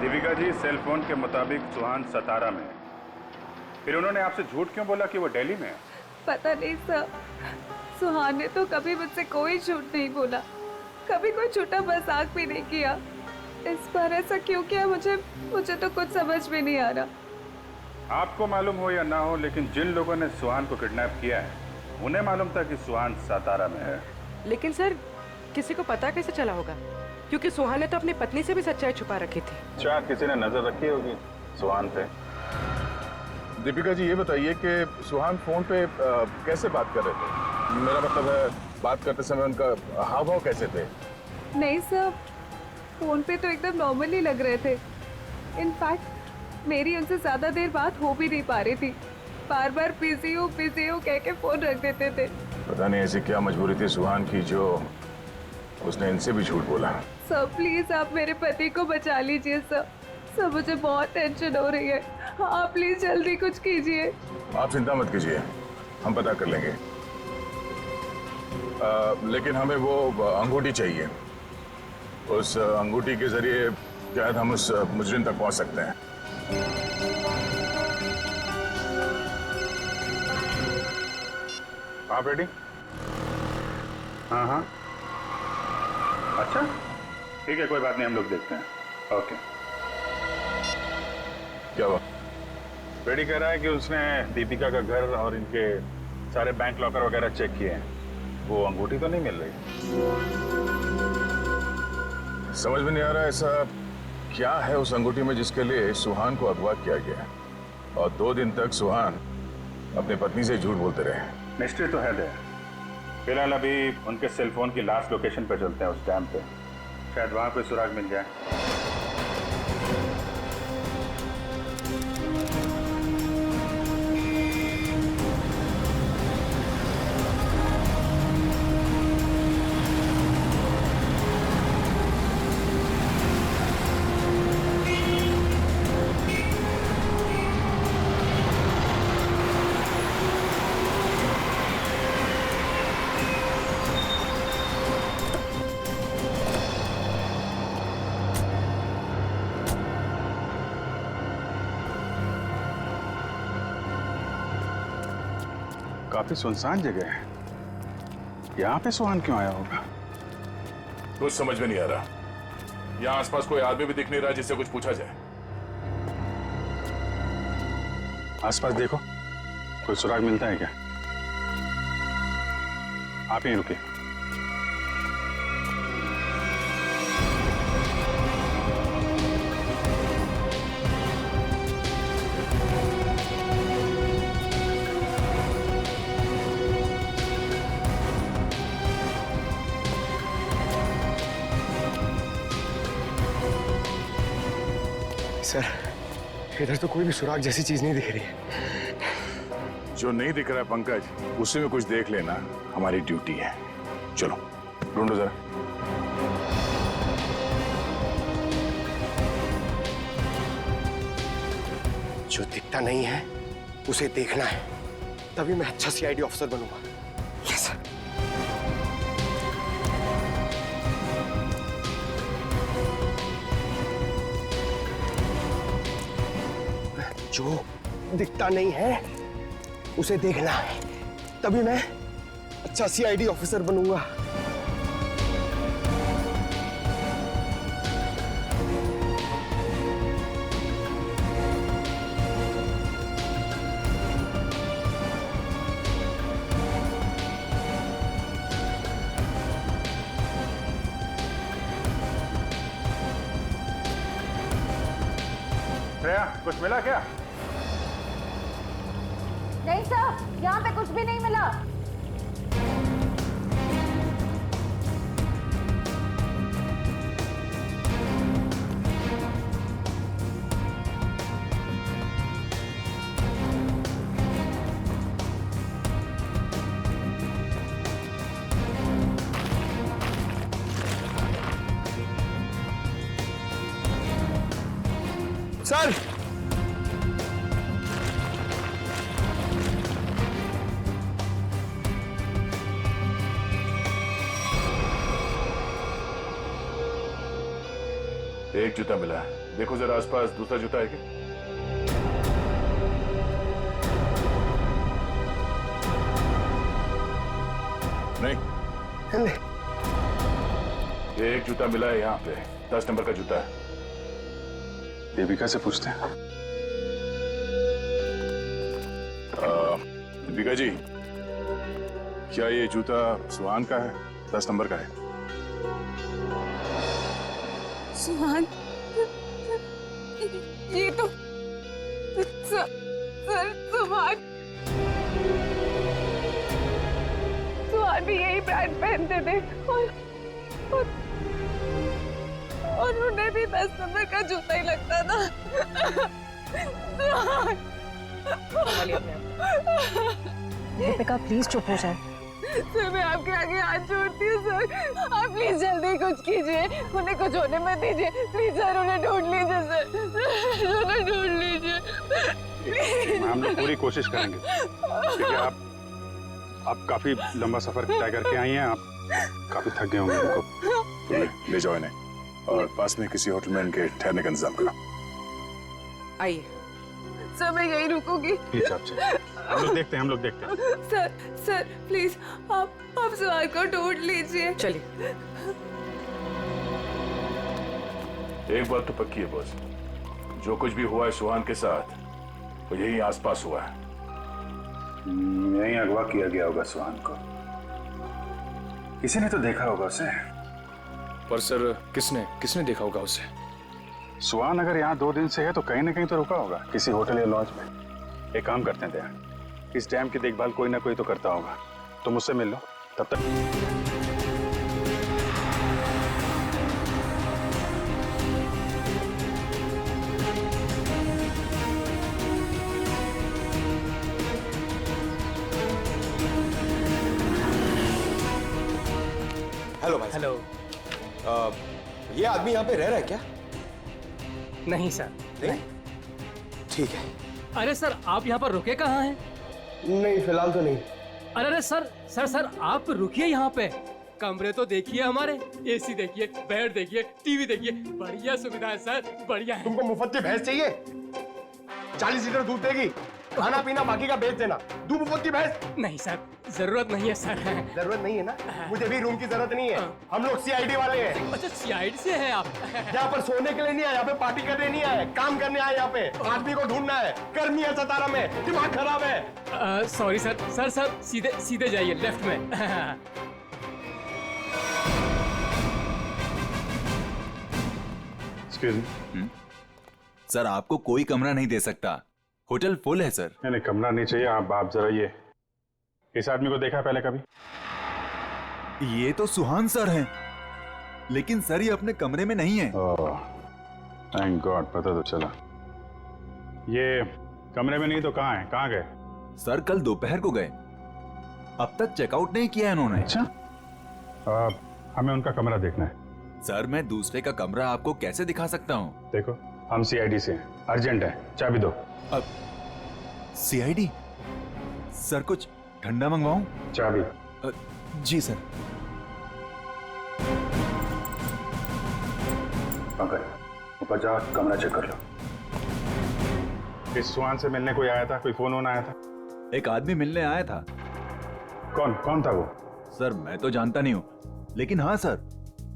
Deepika ji, cell phone के मुताबिक सुहान सतारा में है। फिर उन्होंने आपसे झूठ क्यों बोला कि वो दिल्ली में है? पता नहीं सर, सुहान ने तो कभी मुझसे कोई झूठ नहीं बोला, कभी कोई छोटा मजाक भी नहीं किया। इस बार ऐसा क्यों किया मुझे तो कुछ समझ में नहीं आ रहा। आपको मालूम हो या ना हो, लेकिन जिन लोगों ने सुहान को किडनैप किया है उन्हें मालूम था कि सुहान सतारा में है। लेकिन सर, किसी को पता कैसे चला होगा? क्योंकि सुहान ने तो अपनी पत्नी से भी सच्चाई छुपा रखी थी। अच्छा, किसी ने नजर रखी होगी सुहान पे। दीपिका जी, ये बताइए कि सुहान फोन पे कैसे बात कर रहे थे? मेरा मतलब है, बात करते समय उनका हाव भाव कैसे थे? नहीं सर, फोन पे तो एकदम नॉर्मली लग रहे थे। इनफैक्ट मेरी उनसे ज्यादा देर बात हो भी नहीं पा रही थी, बार बार बिजी हो कह के फोन रख देते थे। पता नहीं ऐसी क्या मजबूरी थी सुहान की जो उसने इनसे भी झूठ बोला। सर प्लीज आप मेरे पति को बचा लीजिए सर। सर मुझे बहुत टेंशन हो रही है, आप प्लीज जल्दी कुछ कीजिए। आप चिंता मत कीजिए, हम पता कर लेंगे। लेकिन हमें वो अंगूठी चाहिए। उस अंगूठी के जरिए शायद हम उस मुजरिम तक पहुंच सकते हैं। आप रेडी? हाँ हाँ, अच्छा ठीक है, कोई बात नहीं, हम लोग देखते हैं। ओके। क्या हुआ? रेडी कह रहा है कि उसने दीपिका का घर और इनके सारे बैंक लॉकर वगैरह चेक किए हैं, वो अंगूठी तो नहीं मिल रही। समझ में नहीं आ रहा ऐसा क्या है उस अंगूठी में जिसके लिए सुहान को अगवा किया गया और 2 दिन तक सुहान अपनी पत्नी से झूठ बोलते रहे। मिस्ट्री तो है दे। फिलहाल अभी उनके सेल फोन की लास्ट लोकेशन पे चलते हैं, उस डैम पे, शायद वहां कोई सुराग मिल जाए। काफी सुनसान जगह है, यहाँ पे सुहान क्यों आया होगा? कुछ समझ में नहीं आ रहा। यहाँ आसपास कोई आदमी भी दिख नहीं रहा जिससे कुछ पूछा जाए। आसपास देखो, कोई सुराग मिलता है क्या? आप ही रुके। सर, इधर तो कोई भी सुराग जैसी चीज नहीं दिख रही है। जो नहीं दिख रहा है पंकज, उसी में कुछ देख लेना हमारी ड्यूटी है। चलो ढूंढो जरा। जो दिखता नहीं है उसे देखना है, तभी मैं अच्छा सीआईडी ऑफिसर बनूंगा। Yes sir. जो दिखता नहीं है उसे देखना है, तभी मैं अच्छा सीआईडी ऑफिसर बनूंगा। श्रेया, कुछ मिला क्या? नहीं सर, यहाँ पे कुछ भी नहीं मिला। सर, एक जूता मिला है, देखो जरा आसपास दूसरा जूता है क्या? नहीं, एक जूता मिला है यहाँ पे, 10 नंबर का जूता है। देविका से पूछते हैं। दीपिका जी, क्या ये जूता सुहान का है? 10 नंबर का है। सुहान, ये तो सर सुहान भी यही ब्रांड पहनते थे और उन्हें भी 10 नंबर का जूता ही लगता था। दीपिका प्लीज चुप हो जाए। सर मैं आपके आगे हाथ जोड़ती हूँ सर, आप प्लीज जल्दी कुछ कीजिए, उन्हें कुछ होने मत दीजिए प्लीज सर, उन्हें ढूंढ लीजिए सर, उन्हें ढूंढ लीजिए। हम लोग पूरी कोशिश करेंगे क्योंकि आप काफी लंबा सफर तय करके आई हैं, आप काफी थक गए होंगे। उनको ले जाओ इन्हें और पास में किसी होटल में इनके ठहरने का इंतजाम करो। आइए। सर मैं यही रुकूंगी। प्लीज आप चलिए। हम लोग देखते हैं। सर प्लीज आप सुहान को ढूंढ लीजिए। चलिए। एक बात तो पक्की है बॉस, जो कुछ भी हुआ है सुहान के साथ वो यही आसपास हुआ है। यहीं अगवा किया गया होगा सुहान को, किसी ने तो देखा होगा उसे। पर सर किसने देखा होगा उसे? सुहान अगर यहाँ 2 दिन से है तो कहीं ना कहीं तो रुका होगा, किसी होटल या लॉज में। एक काम करते हैं दया, इस डैम की देखभाल कोई ना कोई तो करता होगा, तो मुझसे मिल लो तब तक। हेलो भाई। हेलो। ये आदमी यहाँ पे रह रहा है क्या? नहीं सर। नहीं? ठीक है। अरे सर आप यहाँ पर रुके कहाँ हैं? नहीं फिलहाल तो नहीं। अरे सर आप रुकिए यहाँ पे। कमरे तो देखिए हमारे, एसी देखिए, बेड देखिए, टीवी देखिए, बढ़िया सुविधा है सर, बढ़िया है। तुमको मुफ्त की भैंस चाहिए? 40 लीटर दूध देगी, खाना पीना बाकी का बेच देना। दूध मुफ्त की भैंस? नहीं सर, जरूरत नहीं है सर। जरूरत नहीं है ना? मुझे भी रूम की जरूरत नहीं है, हम लोग सीआईडी वाले हैं। अच्छा सीआईडी से हैं आप? यहाँ पर सोने के लिए नहीं आए, यहाँ पे पार्टी करने नहीं आए, काम करने आए। यहाँ पे आदमी को ढूंढना है, गर्मी है सतारा में, दिमाग खराब है। सॉरी सर सीधे जाइए लेफ्ट में। एक्सक्यूज मी सर, आपको कोई कमरा नहीं दे सकता, होटल फुल है सर। नहीं कमरा नहीं चाहिए। आप जरा ये इस आदमी को देखा पहले कभी? ये तो सुहान सर हैं, लेकिन सर ये अपने कमरे में नहीं है। थैंक गॉड, पता तो चला। ये कमरे में नहीं तो कहाँ है? कहाँ गए? सर कल दोपहर को गए, अब तक चेकआउट नहीं किया इन्होंने। अच्छा, हमें उनका कमरा देखना है। सर मैं दूसरे का कमरा आपको कैसे दिखा सकता हूँ? देखो हम सीआईडी से हैं, अर्जेंट है, चाबी दो। अब सीआईडी? सर कुछ ठंडा मंगवाऊं? चाबी। जी सर। ऊपर जाओ, कमरा चेक कर लो। इस सुहान से मिलने कोई आया था? कोई फोन वोन आया था? एक आदमी मिलने आया था। कौन था वो? सर मैं तो जानता नहीं हूँ, लेकिन हाँ सर,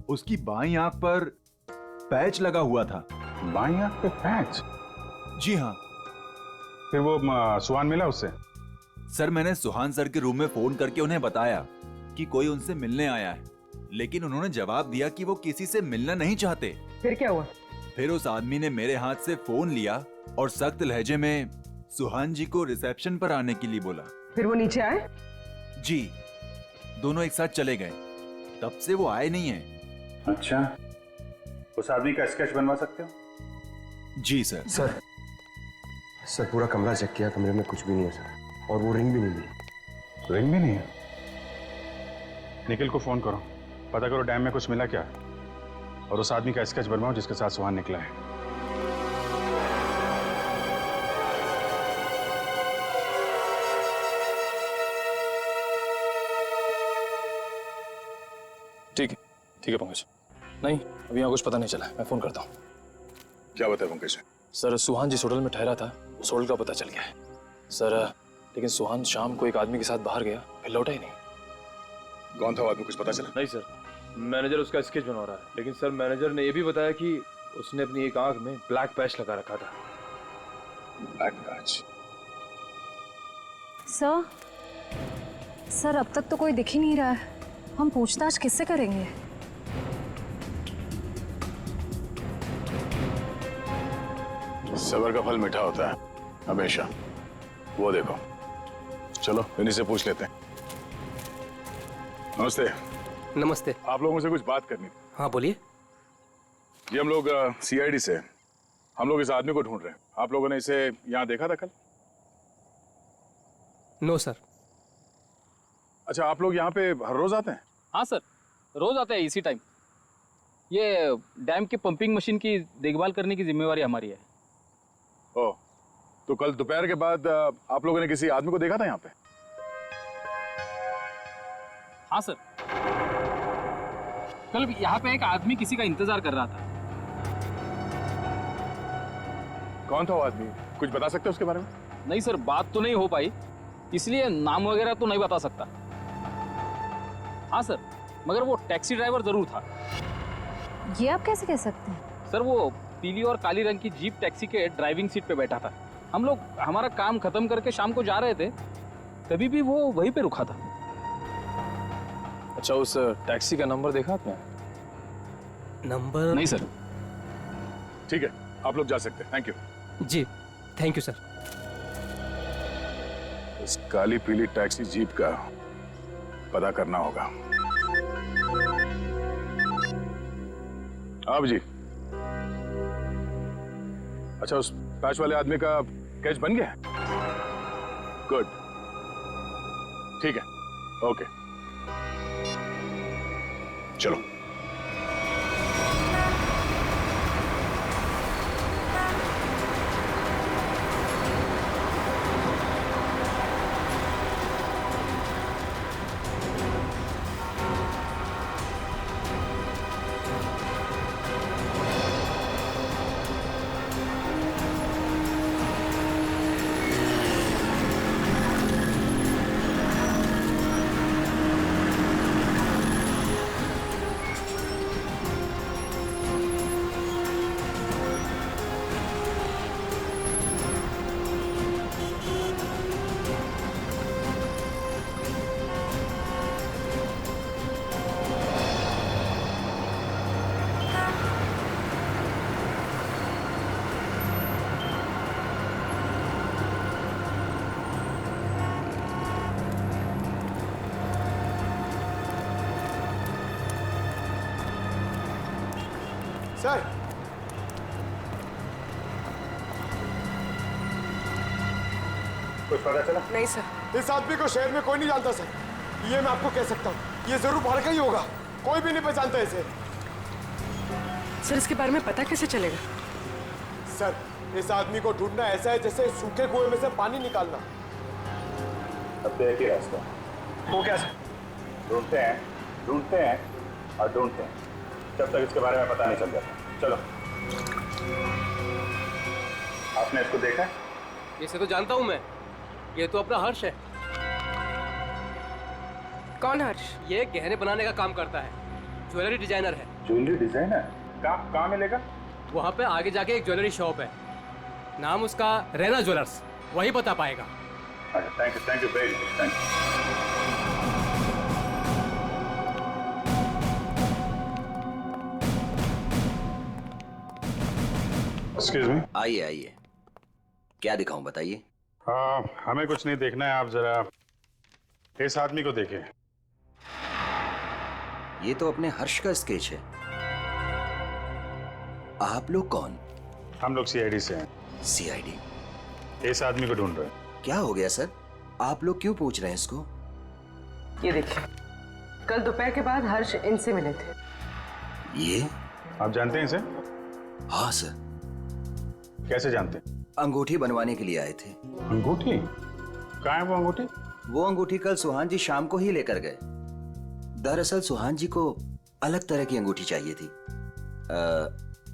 उसकी बाईं आंख पर पैच लगा हुआ था। बाईं आंख पे पैच? जी हाँ। फिर वो सुहान मिला उससे? सर मैंने सुहान सर के रूम में फोन करके उन्हें बताया कि कोई उनसे मिलने आया है, लेकिन उन्होंने जवाब दिया कि वो किसी से मिलना नहीं चाहते। फिर क्या हुआ? फिर उस आदमी ने मेरे हाथ से फोन लिया और सख्त लहजे में सुहान जी को रिसेप्शन पर आने के लिए बोला। फिर वो नीचे आए? जी, दोनों एक साथ चले गए, तब से वो आए नहीं है। अच्छा, उस आदमी का स्केच बनवा सकते हो? जी सर। सर पूरा कमरा चेक किया, कमरे में कुछ भी नहीं है सर, और वो रिंग भी नहीं मिली। रिंग भी नहीं है? निखिल को फोन करो, पता करो डैम में कुछ मिला क्या, और उस आदमी का स्केच बनवाओ जिसके साथ सुहान निकला है। ठीक है पंकज। नहीं अभी यहाँ कुछ पता नहीं चला, मैं फोन करता हूँ। क्या बताया मुकेश? सर सुहान जिस होटल में ठहरा था उस होटल का पता चल गया है सर। लेकिन सुहान शाम को एक आदमी के साथ बाहर गया, फिर लौटा ही नहीं। कौन था वो आदमी, कुछ पता चला? नहीं सर, मैनेजर उसका स्केच बनवा रहा है, लेकिन सर मैनेजर ने यह भी बताया कि उसने अपनी एक आंख में ब्लैक पैच लगा रखा था। Black patch? सर अब तक तो कोई दिख ही नहीं रहा है, हम पूछताछ किससे करेंगे? सबर का फल मीठा होता है हमेशा। वो देखो, चलो इन्हीं से पूछ लेते हैं। नमस्ते। नमस्ते। आप लोगों से कुछ बात करनी थी। हाँ बोलिए। जी हम लोग सीआईडी से, हम लोग इस आदमी को ढूंढ रहे हैं। आप लोगों ने इसे यहाँ देखा था कल? No sir. अच्छा, आप लोग यहाँ पे हर रोज आते हैं? हाँ सर, रोज आते हैं इसी टाइम। ये डैम के पंपिंग मशीन की देखभाल करने की जिम्मेवारी हमारी है। ओह, तो कल दोपहर के बाद आप लोगों ने किसी आदमी को देखा था यहाँ पे? हाँ सर, कल यहाँ पे एक आदमी किसी का इंतजार कर रहा था। कौन था वो आदमी, कुछ बता सकते हो उसके बारे में? नहीं सर, बात तो नहीं हो पाई, इसलिए नाम वगैरह तो नहीं बता सकता। हाँ सर, मगर वो टैक्सी ड्राइवर जरूर था। ये आप कैसे कह सकते हैं? सर वो पीली और काली रंग की जीप टैक्सी के ड्राइविंग सीट पे बैठा था। हम लोग हमारा काम खत्म करके शाम को जा रहे थे, तभी भी वो वहीं पे रुका था। अच्छा, उस टैक्सी का नंबर देखा आपने? नंबर? नहीं सर। ठीक है, आप लोग जा सकते हैं। Thank you. जी थैंक यू सर। इस काली पीली टैक्सी जीप का पता करना होगा। आप जी। अच्छा, उस पैच वाले आदमी का कैच बन गया? गुड, ठीक है, ओके, चलो। सर, कुछ पता चला? नहीं सर। इस आदमी को शहर में कोई नहीं जानता सर, ये मैं आपको कह सकता हूँ। ये जरूर बाहर का ही होगा, कोई भी नहीं पहचानता इसे। सर इसके बारे में पता कैसे चलेगा? सर, इस आदमी को ढूंढना ऐसा है जैसे सूखे कुएं में से पानी निकालना। अब तो एक ही रास्ता, वो क्या? ढूंढते हैं और ढूंढते हैं जब तक इसके बारे में पता नहीं चल जाता। चलो। आपने इसको देखा? इसे तो जानता हूँ मैं, ये तो अपना हर्ष है। कौन हर्ष? ये गहने बनाने का काम करता है, ज्वेलरी डिजाइनर है। Jewellery designer? कहाँ मिलेगा? वहाँ पे आगे जाके एक ज्वेलरी शॉप है, नाम उसका रैना ज्वेलर्स, वही बता पाएगा। Thank you very much, thank you. Excuse me. आइए आइए, क्या दिखाऊं बताइए। हमें कुछ नहीं देखना है, आप जरा इस आदमी को देखें। ये तो अपने हर्ष का स्केच है। आप लोग कौन? हम लोग सीआईडी से हैं। सीआईडी? इस आदमी को ढूंढ रहे हैं। क्या हो गया सर, आप लोग क्यों पूछ रहे हैं इसको? ये देखिए, कल दोपहर के बाद हर्ष इनसे मिले थे। ये आप जानते हैं इसे? हाँ सर। कैसे जानते हैं? अंगूठी बनवाने के लिए आए थे। अंगूठी? कहाँ है वो अंगूठी? वो अंगूठी कल सुहान जी शाम को ही लेकर गए। दरअसल सुहान जी को अलग तरह की अंगूठी चाहिए थी।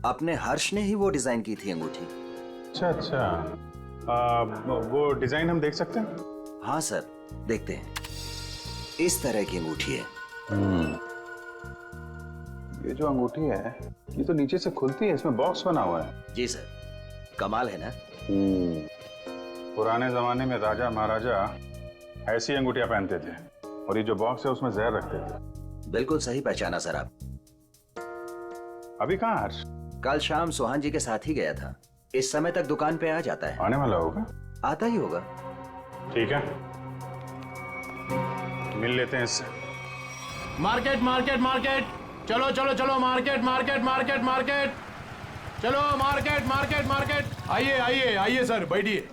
अपने हर्ष ने ही वो डिजाइन की थी अंगूठी। अच्छा अच्छा, वो डिजाइन हम देख सकते हैं? हाँ सर, देखते हैं। इस तरह की अंगूठी है। ये जो अंगूठी है ये तो नीचे से खुलती है, इसमें बॉक्स बना हुआ है। जी सर, कमाल है ना। पुराने जमाने में राजा महाराजा ऐसी अंगूठियां पहनते थे, और ये जो बॉक्स है उसमें जहर रखते थे। बिल्कुल सही पहचाना सर आप। अभी कहाँ हर्ष? कल शाम सुहान जी के साथ ही गया था। इस समय तक दुकान पे आ जाता है। आने वाला होगा? आता ही होगा। ठीक है, मिल लेते हैं इससे। मार्केट मार्केट मार्केट, चलो चलो चलो, मार्केट मार्केट मार्केट मार्केट, चलो मार्केट मार्केट मार्केट। आइए आइए आइए सर, बैठिए।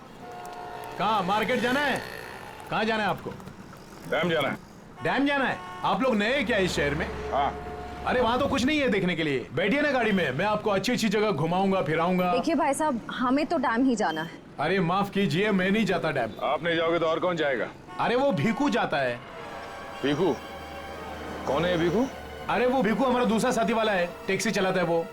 कहाँ मार्केट जाना है? कहाँ जाना है आपको? डैम जाना है। डैम जाना है? आप लोग नए क्या इस शहर में? हाँ। अरे वहाँ तो कुछ नहीं है देखने के लिए। बैठिए ना गाड़ी में, मैं आपको अच्छी अच्छी जगह घुमाऊंगा फिराऊंगा। देखिए भाई साहब, हमें तो डैम ही जाना है। अरे माफ कीजिए, मैं नहीं जाता डैम। आप नहीं जाओगे तो और कौन जाएगा? अरे वो भीखू जाता है। भीखू? कौन है भीखू? अरे वो भीखू हमारा दूसरा साथी वाला है, टैक्सी चलाता है वो।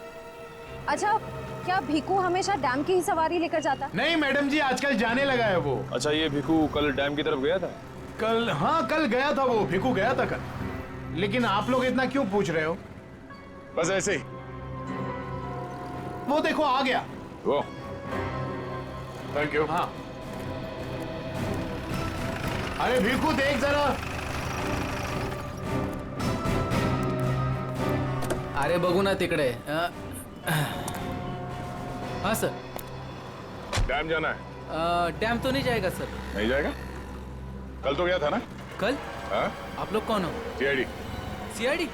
अच्छा, क्या भीखू हमेशा डैम की ही सवारी लेकर जाता है? नहीं मैडम जी, आजकल जाने लगा है वो। अच्छा, ये भिखू कल डैम की तरफ गया था? कल? हाँ कल गया था वो, भीखू गया था कल। लेकिन आप लोग इतना क्यों पूछ रहे हो? बस ऐसे ही। वो देखो आ गया वो। Thank you. हाँ। अरे भीखू देख जरा। अरे बघू ना तिकडे। हाँ सर। डैम जाना है? डैम तो नहीं जाएगा सर। नहीं जाएगा? कल तो गया था ना? कल? हाँ? आप लोग कौन हो? सीआईडी। सीआईडी?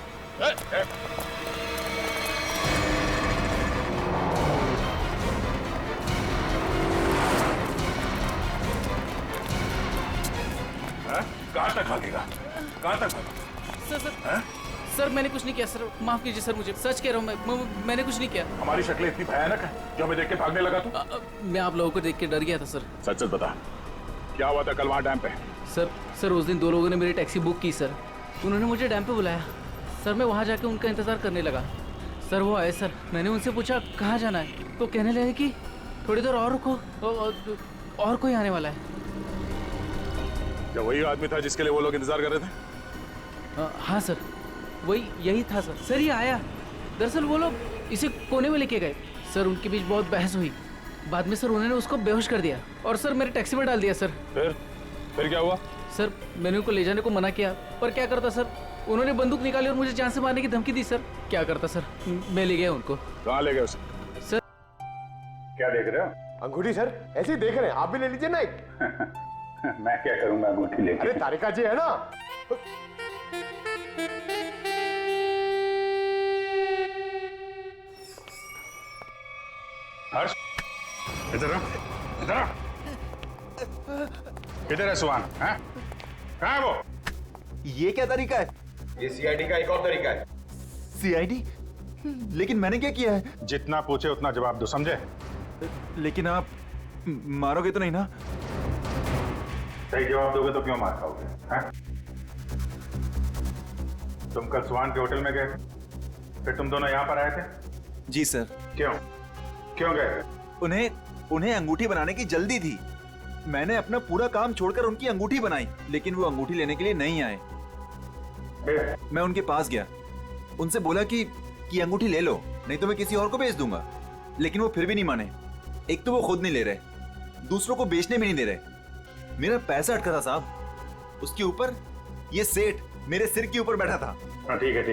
कहाँ तक भागेगा? कहाँ तक भागेगा? सर सर सर मैंने कुछ नहीं किया सर, माफ कीजिए सर, मुझे सच कह रहा हूँ, मैंने कुछ नहीं किया। हमारी शक्लें इतनी भयानक है जो हमें देख के भागने लगा तू? मैं आप लोगों को देख के डर गया था सर। सच सच बता, क्या हुआ था कल वहाँ डैम पे? सर उस दिन दो लोगों ने मेरी टैक्सी बुक की सर। उन्होंने मुझे डैम पे बुलाया सर। मैं वहाँ जाके उनका इंतजार करने लगा सर। वो आए सर, मैंने उनसे पूछा कहाँ जाना है, तो कहने लगे कि थोड़ी देर और रुको, और कोई आने वाला है। क्या वही आदमी था जिसके लिए वो लोग इंतजार कर रहे थे? हाँ सर, वही यही था सर। सर ये आया, दरअसल वो लोग इसे कोने में लेके गए सर। उनके बीच बहुत बहस हुई, बाद में सर उन्होंने उसको बेहोश कर दिया और सर मेरे टैक्सी में डाल दिया सर। फिर क्या हुआ? सर मैंने उनको ले जाने को मना किया, पर क्या करता सर, उन्होंने बंदूक निकाली और मुझे जान से मारने की धमकी दी सर। क्या करता सर, मैं ले गया उनको। कहाँ ले गए उसे? सर क्या देख रहे हो? अंगूठी सर, ऐसे ही देख रहे हैं, आप भी ले लीजिए ना एक। मैं क्या करूंगा अंगूठी लेके? अरे तारिका जी है ना। हर्ष, इधर आ, इधर आ। किधर है सुहान? हैं? कहाँ है वो? ये क्या तरीका है? ये सीआईडी का एक और तरीका है। सीआईडी? लेकिन मैंने क्या किया है? जितना पूछे उतना जवाब दो, समझे? लेकिन आप मारोगे तो नहीं ना? सही जवाब दोगे तो क्यों मार खाओगे? हैं? तुम कल सुहान के होटल में गए, फिर तुम दोनों यहाँ पर आए थे? जी सर। क्यों गए? उन्हें अंगूठी बनाने की जल्दी थी। मैंने अपना पूरा काम छोड़कर उनकी अंगूठी बनाई, लेकिन वो अंगूठी लेने के लिए नहीं आए। मैं उनके पास गया, उनसे बोला कि अंगूठी ले लो, नहीं तो मैं किसी और को बेच दूंगा। लेकिन वो फिर भी नहीं माने। एक तो वो खुद नहीं ले रहे, दूसरों को बेचने भी नहीं दे रहे। मेरा पैसा अटका था साहब। उसके ऊपर ये सेठ मेरे सिर के ऊपर बैठा था। हाँ ठीक है।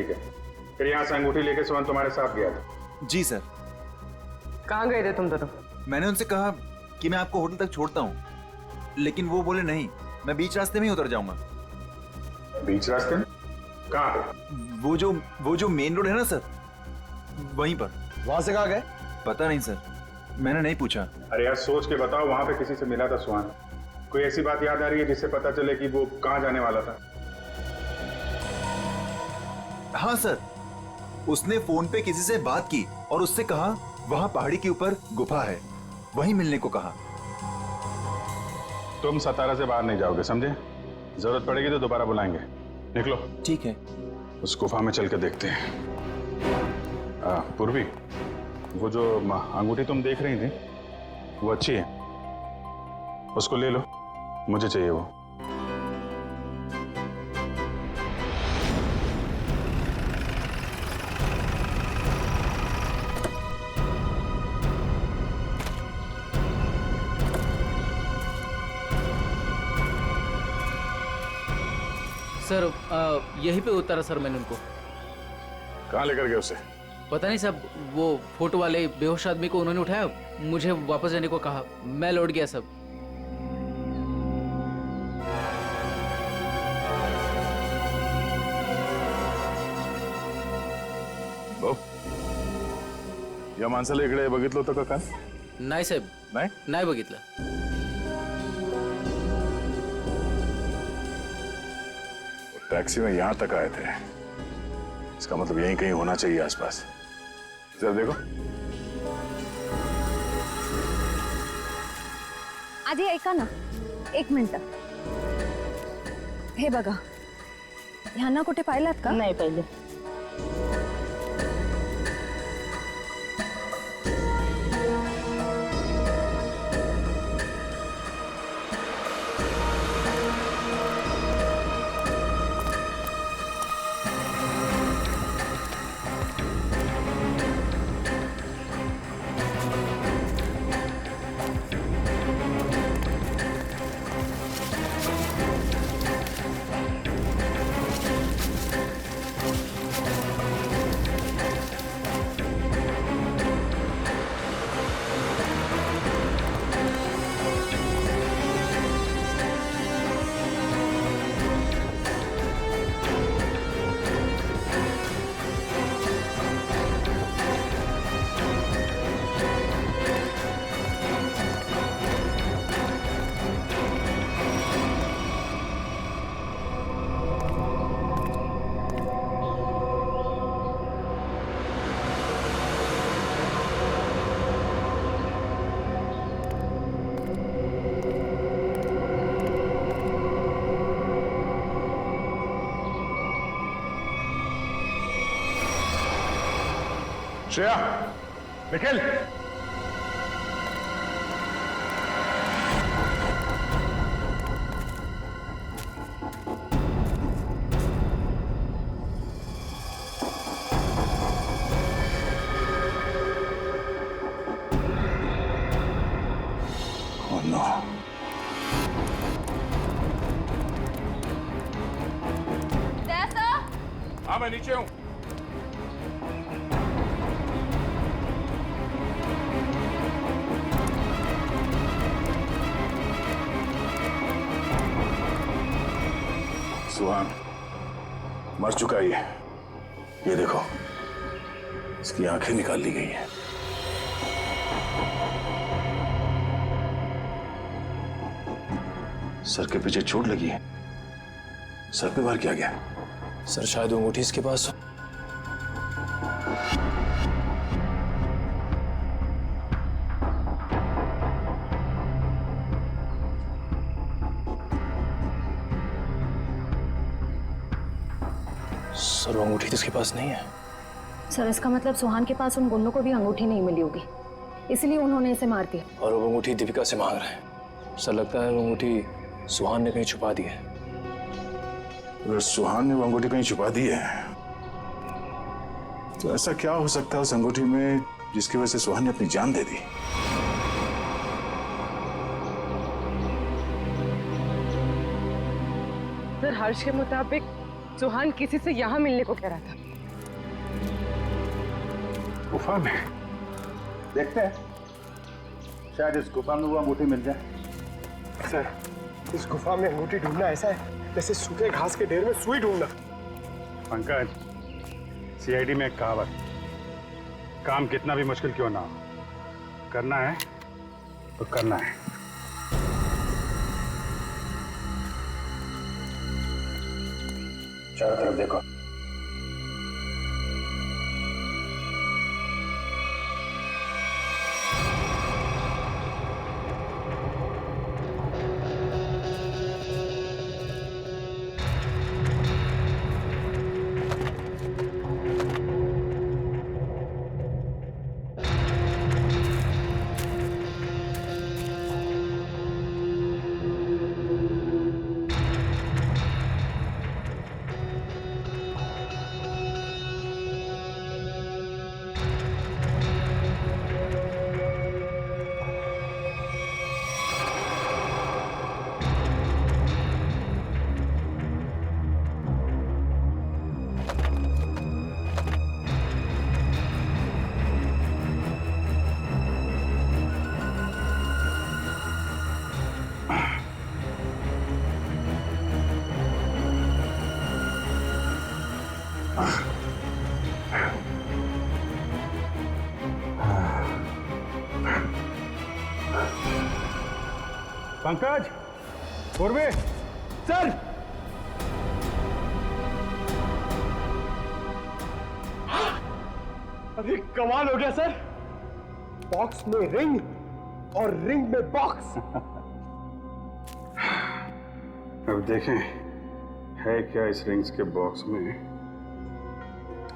फिर यहाँ से अंगूठी लेके सुहान तुम्हारे साथ गया था? जी सर। कहाँ गए थे तुम दोनों? मैंने उनसे कहा कि मैं आपको होटल तक छोड़ता हूँ, लेकिन वो बोले नहीं, मैं बीच रास्ते में ही उतर जाऊंगा। बीच रास्ते में? कहाँ पे? वो जो मेन रोड है ना सर, वहीं पर। वहां से कहाँ गए? पता नहीं सर, मैंने नहीं पूछा। अरे यार सोच के बताओ, वहां पे किसी से मिला था सुहान? कोई ऐसी बात याद आ रही है जिससे पता चले कि वो कहाँ जाने वाला था? हाँ सर, उसने फोन पे किसी से बात की और उससे कहा वहां पहाड़ी के ऊपर गुफा है, वहीं मिलने को कहा। तुम सतारा से बाहर नहीं जाओगे, समझे? जरूरत पड़ेगी तो दोबारा बुलाएंगे। निकलो। ठीक है। उस गुफा में चल के देखते हैं। पूर्वी, वो जो अंगूठी तुम देख रही थी वो अच्छी है, उसको ले लो, मुझे चाहिए वो। सर यहीं पे उतारा सर मैंने उनको। कहाँ लेकर गए उसे? पता नहीं सब, वो फोटो वाले बेहोश आदमी को उन्होंने उठाया, मुझे वापस जाने को कहा, मैं लौट गया सब। या माणसाला इकडे बघितलं होतं का काल? नाही साहेब, नाही बघितलं। टैक्सी में यहां तक आए थे, इसका मतलब यहीं कहीं होना चाहिए आसपास। जरा देखो। आधी ऐका ना, 1 मिनिट। हे बघा, ह्यांना कुठे पाहिलात का? नाही पाहिले। Shreya, Nikhil, oh no. हाँ, मैं नीचे हूँ। सुहान मर चुका है ये देखो, इसकी आंखें निकाल ली गई हैं। सर के पीछे चोट लगी है, सर पे वार किया गया। सर शायद वो अंगूठी इसके पास हो। सर वो अंगूठी तो इसके पास नहीं है। सर इसका मतलब सुहान के पास उन गुंडों को भी अंगूठी नहीं मिली होगी, इसलिए उन्होंने इसे मार दिया। और वो अंगूठी दीपिका से मांग रहे हैं। सर लगता है वो अंगूठी सुहान ने कहीं छुपा दी है। अगर सुहान ने वो अंगूठी कहीं छुपा दी है तो ऐसा क्या हो सकता है उस अंगूठी में जिसकी वजह से सुहान ने अपनी जान दे दी? सर हर्ष के मुताबिक सुहान किसी से यहाँ मिलने को कह रहा था। गुफा में देखते हैं, शायद इस गुफा में वो अंगूठी मिल जाए। सर, इस गुफा में अंगूठी ढूंढना ऐसा है जैसे सूखे घास के ढेर में सुई ढूंढना। पंकज, सीआईडी में एक कहावत, काम कितना भी मुश्किल क्यों ना हो, करना है तो करना है। चारों तरफ देखो। पंकज, पूर्वे, सर, अरे कमाल हो गया सर, बॉक्स में रिंग और रिंग में बॉक्स। अब देखें है क्या इस रिंग्स के बॉक्स में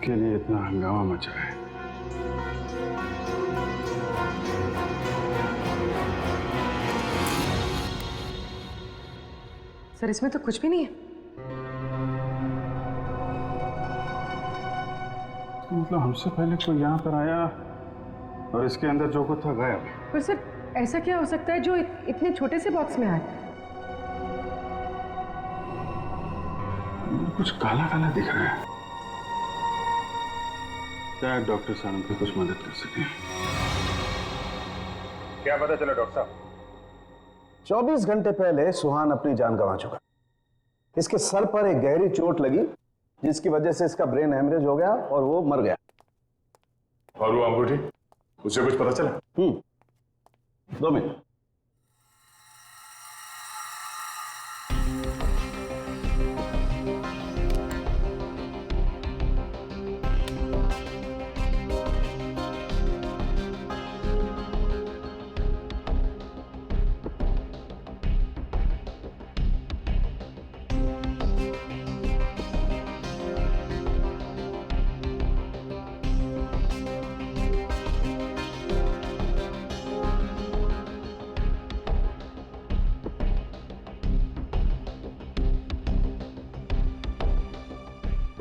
के लिए इतना हंगामा मचा है। सर इसमें तो कुछ भी नहीं है। मतलब हमसे पहले कोई यहाँ पर आया और इसके अंदर जो कुछ था गायब। पर सर ऐसा क्या हो सकता है जो इतने छोटे से बॉक्स में आए? कुछ काला काला दिख रहा है। शायद डॉक्टर साहब की कुछ मदद कर सके। क्या पता चला डॉक्टर साहब? 24 घंटे पहले सुहान अपनी जान गंवा चुका। इसके सर पर एक गहरी चोट लगी जिसकी वजह से इसका ब्रेन हेमरेज हो गया और वो मर गया। और वो अंगूठी, उसे कुछ पता चला? 2 मिनट।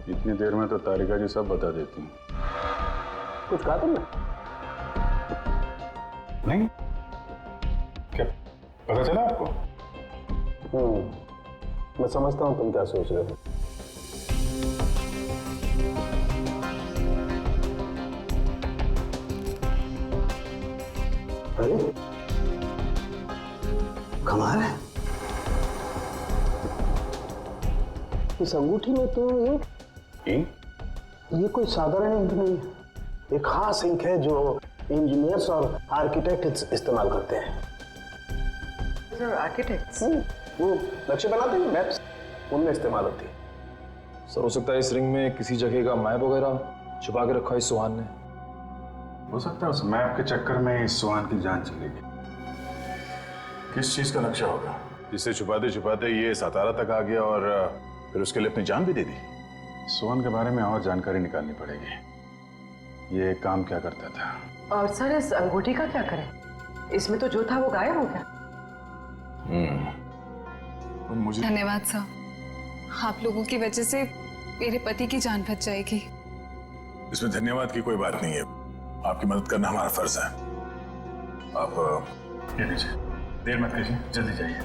इतनी देर में तो तारिका जी सब बता देती हैं। कुछ कहा तुमने? नहीं, क्या पता चला आपको? मैं समझता हूं तुम क्या सोच रहे हो। अरे कमाल है, इस अंगूठी में तो ये कोई साधारण इंक नहीं है। एक खास इंक है जो इंजीनियर्स और आर्किटेक्ट इस्तेमाल करते हैं। Sir architects? वो नक्शे बनाते हैं, मैप्स, उनमें इस्तेमाल होती है। सर हो सकता है इस रिंग में किसी जगह का मैप वगैरह छुपा के रखा है इस सुहान ने। हो सकता है उस मैप के चक्कर में इस सुहान की जान चली गई। किस चीज का नक्शा होगा जिसे छुपाते छुपाते ये सातारा तक आ गया और फिर उसके लिए अपनी जान भी दे दी? सुहान के बारे में और जानकारी निकालनी पड़ेगी। ये काम क्या करता था? और सर इस अंगूठी का क्या करें? इसमें तो जो था वो गायब हो गया। मुझे धन्यवाद सर, आप लोगों की वजह से मेरे पति की जान बच जाएगी। इसमें धन्यवाद की कोई बात नहीं है, आपकी मदद करना हमारा फर्ज है। आप ये लीजिए, देर मत कीजिए, जल्दी जाइए।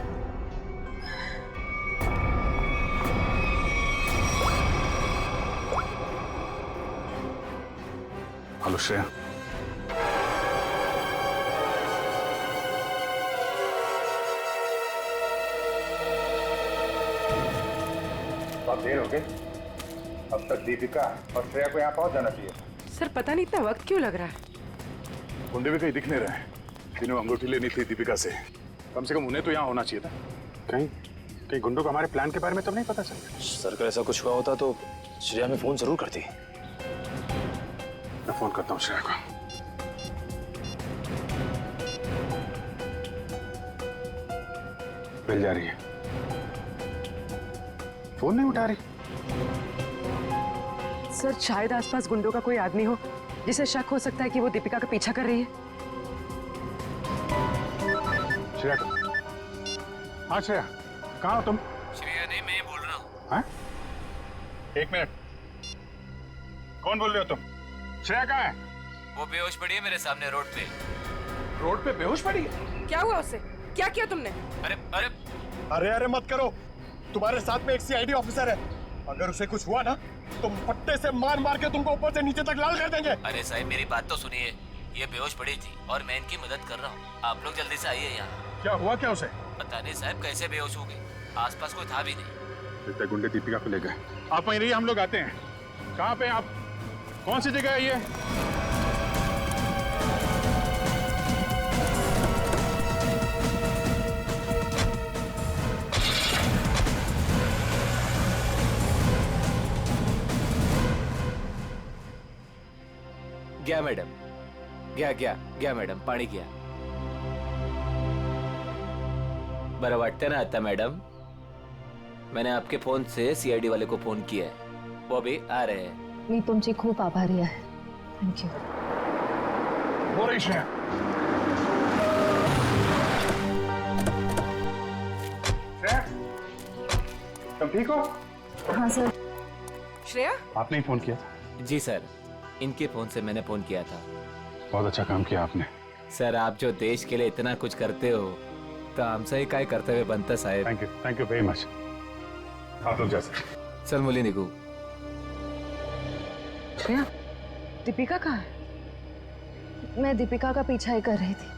हेलो श्रेया, बहुत देर हो गई, अब तक दीपिका और श्रेया को यहाँ पहुंच जाना चाहिए। सर पता नहीं इतना वक्त क्यों लग रहा है। गुंडे भी कहीं दिख नहीं रहे हैं। जिन्हें अंगूठी लेनी थी दीपिका से, कम उन्हें तो यहाँ होना चाहिए था। कहीं गुंडों को हमारे प्लान के बारे में तब नहीं पता चला? सर अगर ऐसा कुछ हुआ होता तो श्रेया में फोन जरूर करती। मैं फोन करता हूँ श्रेया को। मिल जा रही है, फोन नहीं उठा रही। सर शायद आसपास गुंडों का कोई आदमी हो जिसे शक हो सकता है कि वो दीपिका का पीछा कर रही है। श्रेया, हाँ श्रेया, कहाँ हो तुम? श्रेया नहीं, मैं बोल रहा हूँ। हाँ? एक मिनट, कौन बोल रहे हो तुम? श्रेया कहाँ है? वो बेहोश पड़ी है मेरे सामने रोड पे। रोड पे बेहोश पड़ी है? क्या हुआ उससे? क्या किया तुमने? अरे अरे अरे अरे मत करो, तुम्हारे साथ में एक सीआईडी ऑफिसर है। अगर उसे कुछ हुआ ना तो पट्टे से मार मार के तुमको ऊपर से नीचे तक लाल कर देंगे। अरे साहब मेरी बात तो सुनिए, ये बेहोश पड़ी थी और मैं इनकी मदद कर रहा हूँ। आप लोग जल्दी से आइए यहाँ। क्या हुआ क्या उसे? पता नहीं साहब कैसे बेहोश हो गई, आसपास कोई था भी नहीं। लगता है गुंडे दीपिका को ले गए। आप वहीं रहिए, हम लोग आते हैं। कहाँ पे आप? कौन सी जगह है ये? मॅडम घ्या मॅडम पाणी घ्या. बरं वाटतं ना आता मॅडम? मैंने आपके फोन से सीआईडी वाले को फोन किया है, वो भी आ रहे हैं. मी तुमची खूप आभारी आहे. थँक्यू. तुम ठीक हो? हाँ सर. श्रेया, आपने ही फोन किया था? जी सर, इनके फोन से मैंने फोन किया था. बहुत अच्छा काम किया आपने. सर आप जो देश के लिए इतना कुछ करते हो तो आमचंही काय कर्तव्य बनतं साहेब. Thank you very much. आप लोग जा सकते. चल मुली निघू. श्रेया, दीपिका कहाँ है? मैं दीपिका का पीछा ही कर रही थी.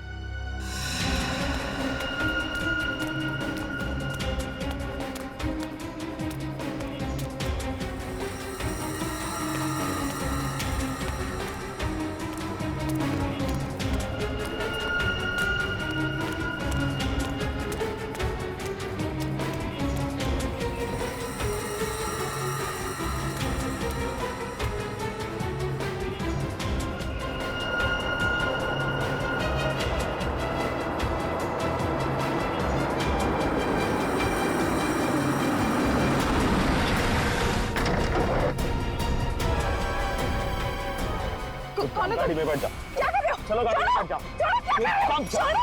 गाड़ी में बैठ जाओ. क्या कर रहे हो? चलो गाड़ी में बैठ जाओ.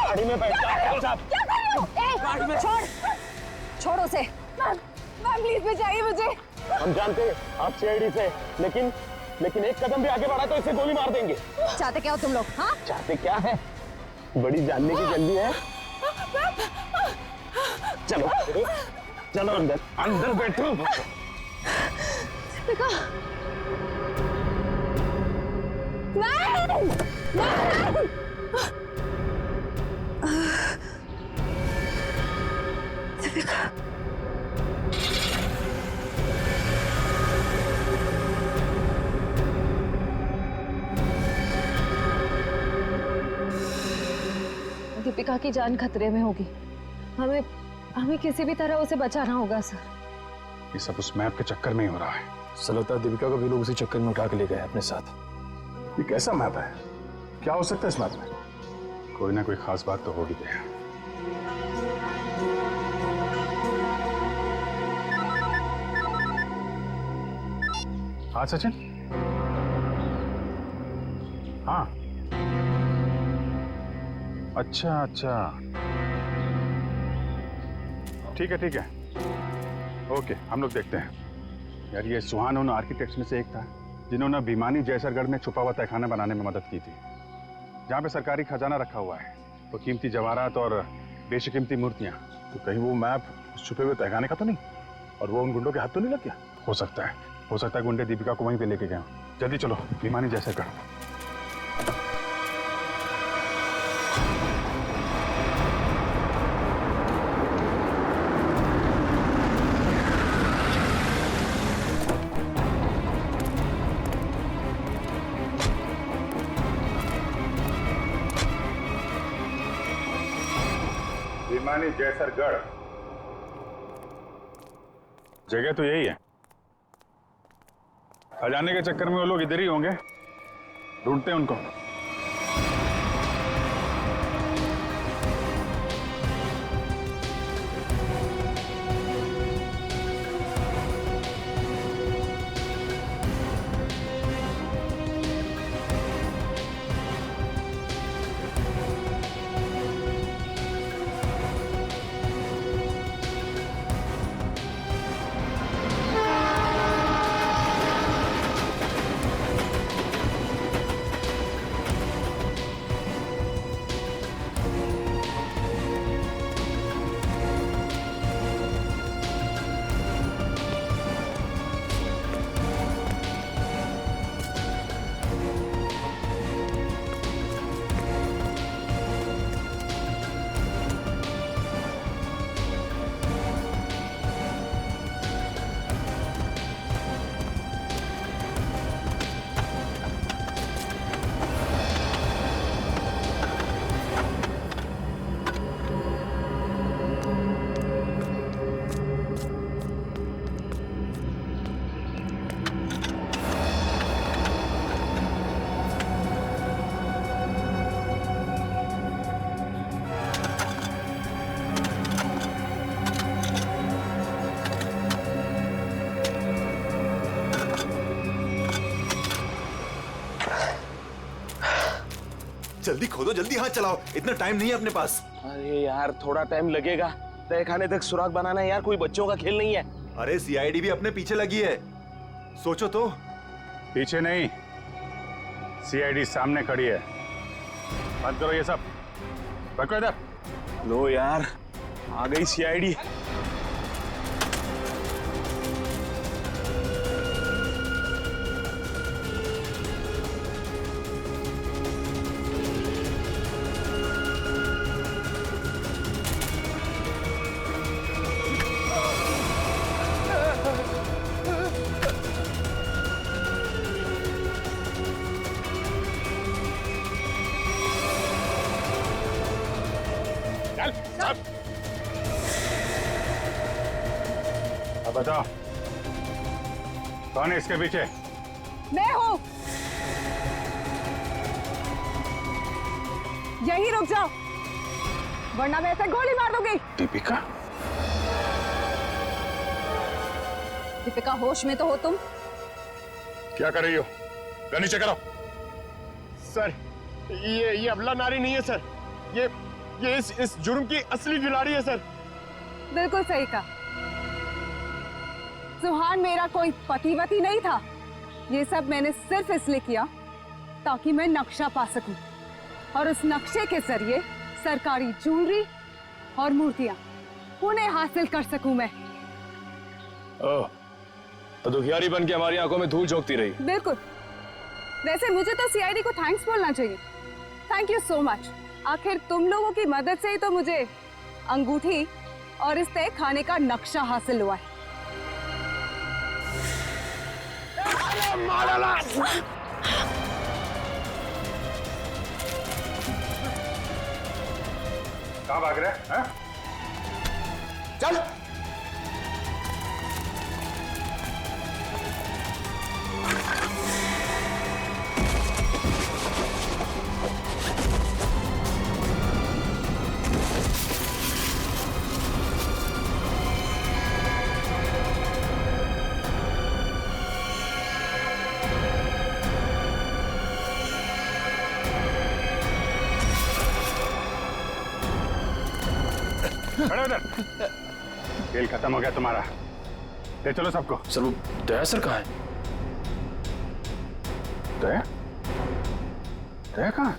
गाड़ी में बैठ जाओ. क्या कर रहे हो? गाड़ी में छोड़ उसे. मैम प्लीज बचाइए मुझे. हम जानते हैं आप सीआईडी से, लेकिन एक कदम भी आगे बढ़ा तो इसे गोली मार देंगे. चाहते क्या हो तुम लोग? हाँ, चाहते क्या है? बड़ी जानने की जल्दी है. चलो अंदर बैठो. दीपिका. नहीं. दीपिका. दीपिका की जान खतरे में होगी. हमें किसी भी तरह उसे बचाना होगा सर. ये सब उस मैप के चक्कर में ही हो रहा है. सर लगता है दीपिका को भी लोग उसी चक्कर में उठा के ले गए अपने साथ. ये कैसा मैप है? क्या हो सकता है इस मैप में? कोई ना कोई खास बात तो होगी. हाँ सचिन. हाँ अच्छा ठीक है. ओके, हम लोग देखते हैं. यार ये सुहान उन आर्किटेक्ट्स में से एक था जिन्होंने भिमानी जयसरगढ़ में छुपा हुआ तहखाना बनाने में मदद की थी, जहाँ पे सरकारी खजाना रखा हुआ है, तो कीमती जवाहरात और बेशकीमती मूर्तियाँ. तो कहीं वो मैप उस छुपे हुए तहखाने का तो नहीं, और वो उन गुंडों के हाथ तो नहीं लग गया? हो सकता है गुंडे दीपिका को वहीं पे लेके गए. जल्दी चलो भिमानी जयसरगढ़. भिमानी जयसरगढ़ जगह तो यही है. खजाने के चक्कर में वो लोग इधर ही होंगे. ढूंढते हैं उनको. जल्दी खोदो, जल्दी हाथ चलाओ, इतना टाइम नहीं है अपने पास। अरे यार थोड़ा टाइम लगेगा, तहखाने तक सुराग बनाना है यार, कोई बच्चों का खेल नहीं है। अरे सीआईडी भी अपने पीछे लगी है, सोचो तो। पीछे नहीं, सीआईडी सामने खड़ी है। बंद करो ये सब, रखो इधर। लो यार, आ गई सीआईडी। अब बताओ कौन है इसके पीछे? मैं हूँ। यही रुक जाओ, वरना मैं ऐसे गोली मार दूंगी। दीपिका? दीपिका होश में तो हो तुम? क्या कर रही हो? गन नीचे करो। सर ये अबला नारी नहीं है सर, ये इस जुर्म की असली खिलाड़ी है सर। बिल्कुल सही कहा। सुहान मेरा कोई पतिवती नहीं था। ये सब मैंने सिर्फ इसलिए किया ताकि मैं नक्शा पा सकूं और उस नक्शे के जरिए सरकारी ज्वेलरी और मूर्तियां उन्हें हासिल कर सकूं मैं। ओह, तो दुखियारी बन के हमारी आंखों में धूल झोंकती रही। बिल्कुल। वैसे मुझे तो सीआईडी को थैंक्स बोलना चाहिए। Thank you so much. आखिर तुम लोगों की मदद से ही तो मुझे अंगूठी और इस तय खाने का नक्शा हासिल हुआ है। कहाँ भाग रहे हैं? चल। खड़े उधर। खेल खत्म हो गया तुम्हारा, ले चलो सबको। सर वो दया सर कहाँ है? दया? दया कहाँ?